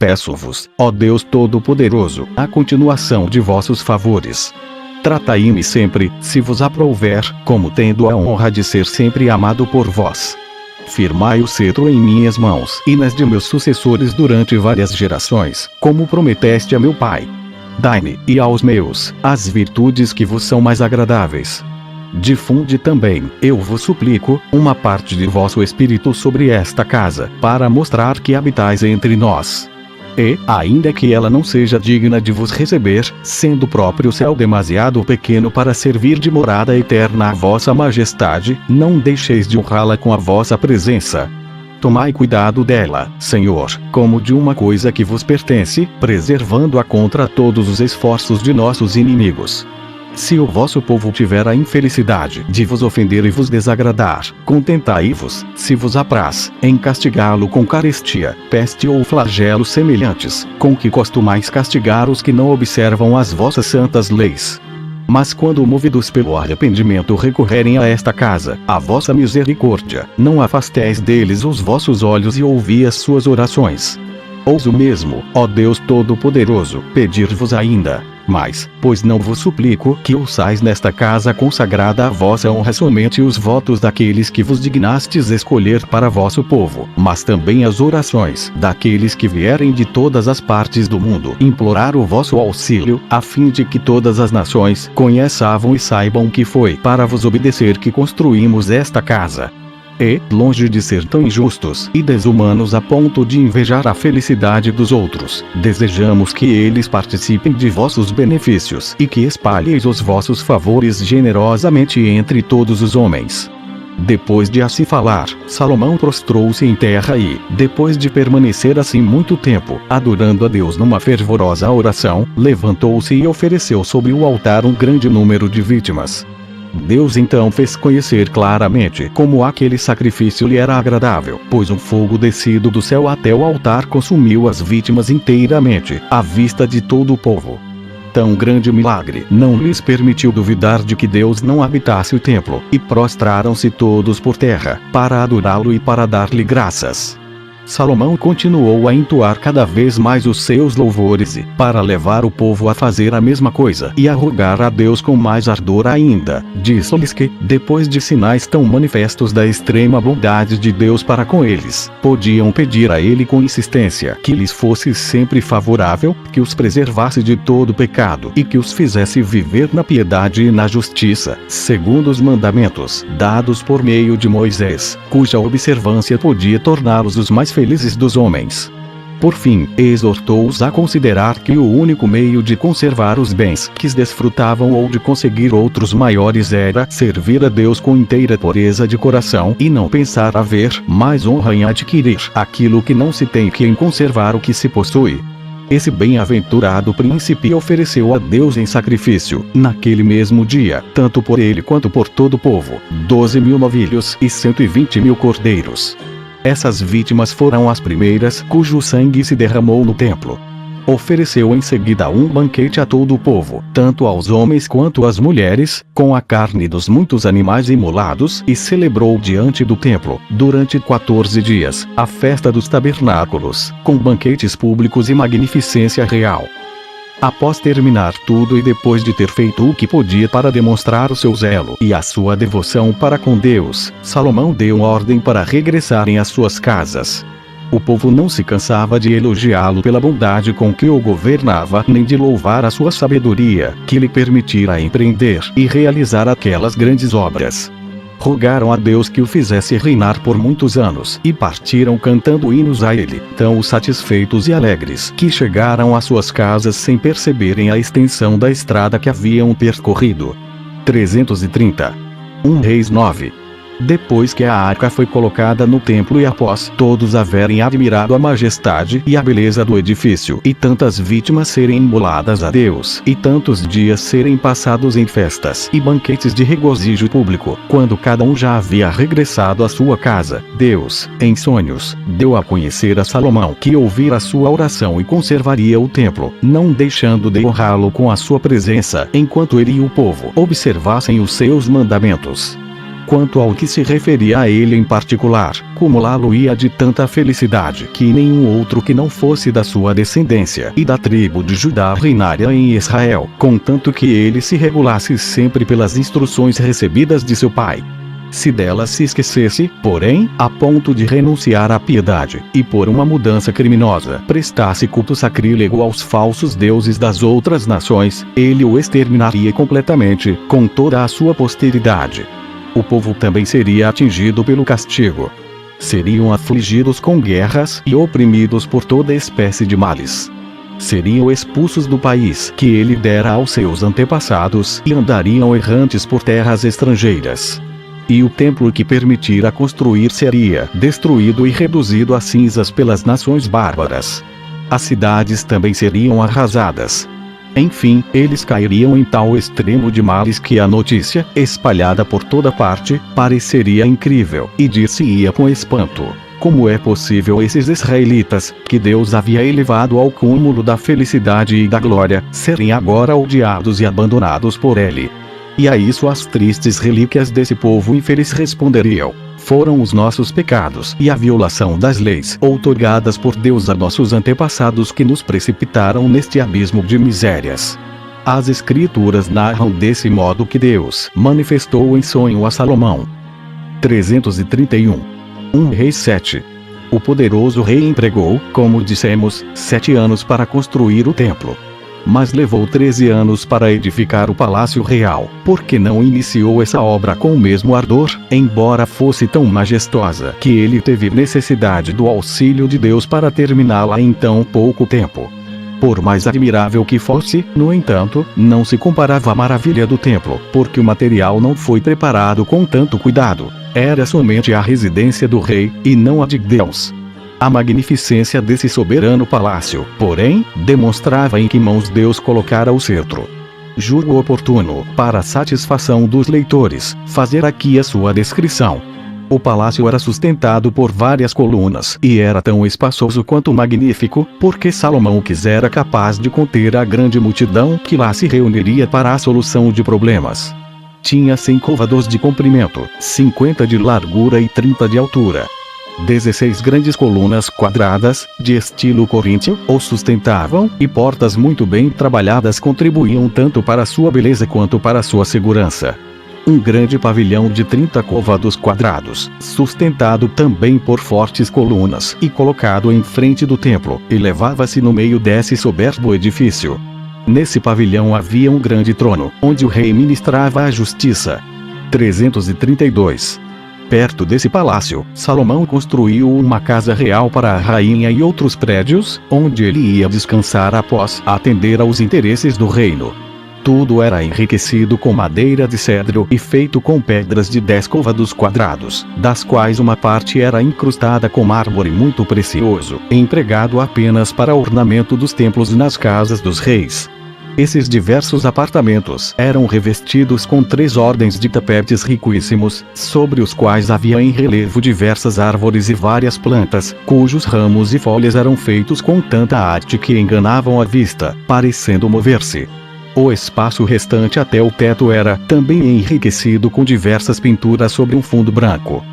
Peço-vos, ó Deus Todo-Poderoso, a continuação de vossos favores. Tratai-me sempre, se vos aprouver, como tendo a honra de ser sempre amado por vós. Firmai o cetro em minhas mãos e nas de meus sucessores durante várias gerações, como prometeste a meu pai. Dai-me, e aos meus, as virtudes que vos são mais agradáveis. Difunde também, eu vos suplico, uma parte de vosso Espírito sobre esta casa, para mostrar que habitais entre nós. E, ainda que ela não seja digna de vos receber, sendo o próprio céu demasiado pequeno para servir de morada eterna à vossa majestade, não deixeis de honrá-la com a vossa presença. Tomai cuidado dela, Senhor, como de uma coisa que vos pertence, preservando-a contra todos os esforços de nossos inimigos. Se o vosso povo tiver a infelicidade de vos ofender e vos desagradar, contentai-vos, se vos apraz, em castigá-lo com carestia, peste ou flagelos semelhantes, com que costumais castigar os que não observam as vossas santas leis. Mas quando movidos pelo arrependimento recorrerem a esta casa, a vossa misericórdia, não afasteis deles os vossos olhos e ouvi as suas orações. Ouso mesmo, ó Deus Todo-Poderoso, pedir-vos ainda. Mas, pois não vos suplico que ouçais nesta casa consagrada à vossa honra somente os votos daqueles que vos dignastes escolher para vosso povo, mas também as orações daqueles que vierem de todas as partes do mundo implorar o vosso auxílio, a fim de que todas as nações conheçam e saibam que foi para vos obedecer que construímos esta casa. E, longe de ser tão injustos e desumanos a ponto de invejar a felicidade dos outros, desejamos que eles participem de vossos benefícios e que espalheis os vossos favores generosamente entre todos os homens. Depois de assim falar, Salomão prostrou-se em terra e, depois de permanecer assim muito tempo, adorando a Deus numa fervorosa oração, levantou-se e ofereceu sobre o altar um grande número de vítimas. Deus então fez conhecer claramente como aquele sacrifício lhe era agradável, pois um fogo descido do céu até o altar consumiu as vítimas inteiramente, à vista de todo o povo. Tão grande milagre não lhes permitiu duvidar de que Deus não habitasse o templo, e prostraram-se todos por terra, para adorá-lo e para dar-lhe graças. Salomão continuou a entoar cada vez mais os seus louvores e, para levar o povo a fazer a mesma coisa e a rogar a Deus com mais ardor ainda, disse-lhes que, depois de sinais tão manifestos da extrema bondade de Deus para com eles, podiam pedir a ele com insistência que lhes fosse sempre favorável, que os preservasse de todo pecado e que os fizesse viver na piedade e na justiça, segundo os mandamentos dados por meio de Moisés, cuja observância podia torná-los os mais felizes dos homens. Por fim, exortou-os a considerar que o único meio de conservar os bens que desfrutavam ou de conseguir outros maiores era servir a Deus com inteira pureza de coração e não pensar haver mais honra em adquirir aquilo que não se tem que em conservar o que se possui. Esse bem-aventurado príncipe ofereceu a Deus em sacrifício, naquele mesmo dia, tanto por ele quanto por todo o povo, 12.000 novilhos e 120.000 cordeiros. Essas vítimas foram as primeiras cujo sangue se derramou no templo. Ofereceu em seguida um banquete a todo o povo, tanto aos homens quanto às mulheres, com a carne dos muitos animais imolados, e celebrou diante do templo, durante 14 dias, a festa dos tabernáculos, com banquetes públicos e magnificência real. Após terminar tudo e depois de ter feito o que podia para demonstrar o seu zelo e a sua devoção para com Deus, Salomão deu ordem para regressarem às suas casas. O povo não se cansava de elogiá-lo pela bondade com que o governava, nem de louvar a sua sabedoria, que lhe permitira empreender e realizar aquelas grandes obras. Rogaram a Deus que o fizesse reinar por muitos anos, e partiram cantando hinos a ele, tão satisfeitos e alegres que chegaram às suas casas sem perceberem a extensão da estrada que haviam percorrido. 330. 1 Reis 9. Depois que a arca foi colocada no templo e após todos haverem admirado a majestade e a beleza do edifício e tantas vítimas serem imoladas a Deus e tantos dias serem passados em festas e banquetes de regozijo público, quando cada um já havia regressado à sua casa, Deus, em sonhos, deu a conhecer a Salomão que ouvira a sua oração e conservaria o templo, não deixando de honrá-lo com a sua presença enquanto ele e o povo observassem os seus mandamentos. Quanto ao que se referia a ele em particular, cumulá-lo-ia de tanta felicidade que nenhum outro que não fosse da sua descendência e da tribo de Judá reinaria em Israel, contanto que ele se regulasse sempre pelas instruções recebidas de seu pai. Se delas se esquecesse, porém, a ponto de renunciar à piedade, e por uma mudança criminosa prestasse culto sacrílego aos falsos deuses das outras nações, ele o exterminaria completamente, com toda a sua posteridade. O povo também seria atingido pelo castigo. Seriam afligidos com guerras e oprimidos por toda espécie de males. Seriam expulsos do país que ele dera aos seus antepassados e andariam errantes por terras estrangeiras. E o templo que permitira construir seria destruído e reduzido a cinzas pelas nações bárbaras. As cidades também seriam arrasadas. Enfim, eles cairiam em tal extremo de males que a notícia, espalhada por toda parte, pareceria incrível, e dir-se-ia com espanto: como é possível esses israelitas, que Deus havia elevado ao cúmulo da felicidade e da glória, serem agora odiados e abandonados por ele? E a isso as tristes relíquias desse povo infeliz responderiam: foram os nossos pecados e a violação das leis outorgadas por Deus a nossos antepassados que nos precipitaram neste abismo de misérias. As Escrituras narram desse modo que Deus manifestou em sonho a Salomão. 331. 1 Reis 7. O poderoso rei empregou, como dissemos, 7 anos para construir o templo. Mas levou 13 anos para edificar o palácio real, porque não iniciou essa obra com o mesmo ardor, embora fosse tão majestosa que ele teve necessidade do auxílio de Deus para terminá-la em tão pouco tempo. Por mais admirável que fosse, no entanto, não se comparava à maravilha do templo, porque o material não foi preparado com tanto cuidado. Era somente a residência do rei, e não a de Deus. A magnificência desse soberano palácio, porém, demonstrava em que mãos Deus colocara o cetro. Julgo oportuno, para a satisfação dos leitores, fazer aqui a sua descrição. O palácio era sustentado por várias colunas e era tão espaçoso quanto magnífico, porque Salomão quisera capaz de conter a grande multidão que lá se reuniria para a solução de problemas. Tinha 100 côvados de comprimento, 50 de largura e 30 de altura. 16 grandes colunas quadradas, de estilo coríntio, o sustentavam, e portas muito bem trabalhadas contribuíam tanto para sua beleza quanto para sua segurança. Um grande pavilhão de 30 côvados quadrados, sustentado também por fortes colunas e colocado em frente do templo, elevava-se no meio desse soberbo edifício. Nesse pavilhão havia um grande trono, onde o rei ministrava a justiça. 332. Perto desse palácio, Salomão construiu uma casa real para a rainha e outros prédios, onde ele ia descansar após atender aos interesses do reino. Tudo era enriquecido com madeira de cedro e feito com pedras de 10 côvados quadrados, das quais uma parte era incrustada com mármore muito precioso, empregado apenas para ornamento dos templos e nas casas dos reis. Esses diversos apartamentos eram revestidos com 3 ordens de tapetes riquíssimos, sobre os quais havia em relevo diversas árvores e várias plantas, cujos ramos e folhas eram feitos com tanta arte que enganavam a vista, parecendo mover-se. O espaço restante até o teto era também enriquecido com diversas pinturas sobre um fundo branco.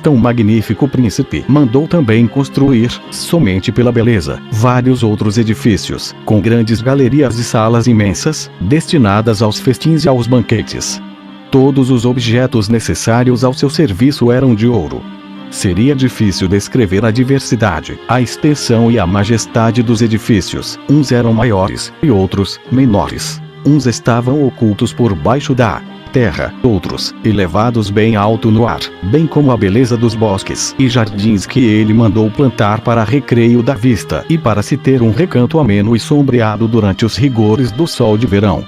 Tão magnífico príncipe mandou também construir, somente pela beleza, vários outros edifícios, com grandes galerias e salas imensas, destinadas aos festins e aos banquetes. Todos os objetos necessários ao seu serviço eram de ouro. Seria difícil descrever a diversidade, a extensão e a majestade dos edifícios. Uns eram maiores, e outros, menores. Uns estavam ocultos por baixo da terra, outros, elevados bem alto no ar, bem como a beleza dos bosques e jardins que ele mandou plantar para recreio da vista e para se ter um recanto ameno e sombreado durante os rigores do sol de verão.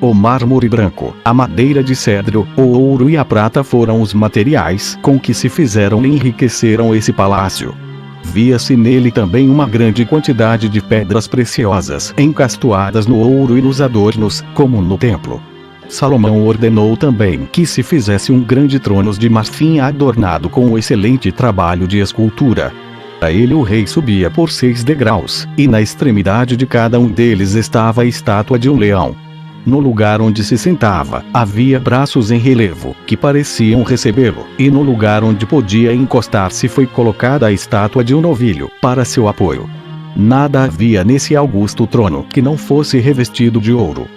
O mármore branco, a madeira de cedro, o ouro e a prata foram os materiais com que se fizeram e enriqueceram esse palácio. Via-se nele também uma grande quantidade de pedras preciosas encastoadas no ouro e nos adornos, como no templo. Salomão ordenou também que se fizesse um grande trono de marfim adornado com um excelente trabalho de escultura. A ele o rei subia por 6 degraus, e na extremidade de cada um deles estava a estátua de um leão. No lugar onde se sentava, havia braços em relevo, que pareciam recebê-lo, e no lugar onde podia encostar-se foi colocada a estátua de um novilho, para seu apoio. Nada havia nesse augusto trono que não fosse revestido de ouro.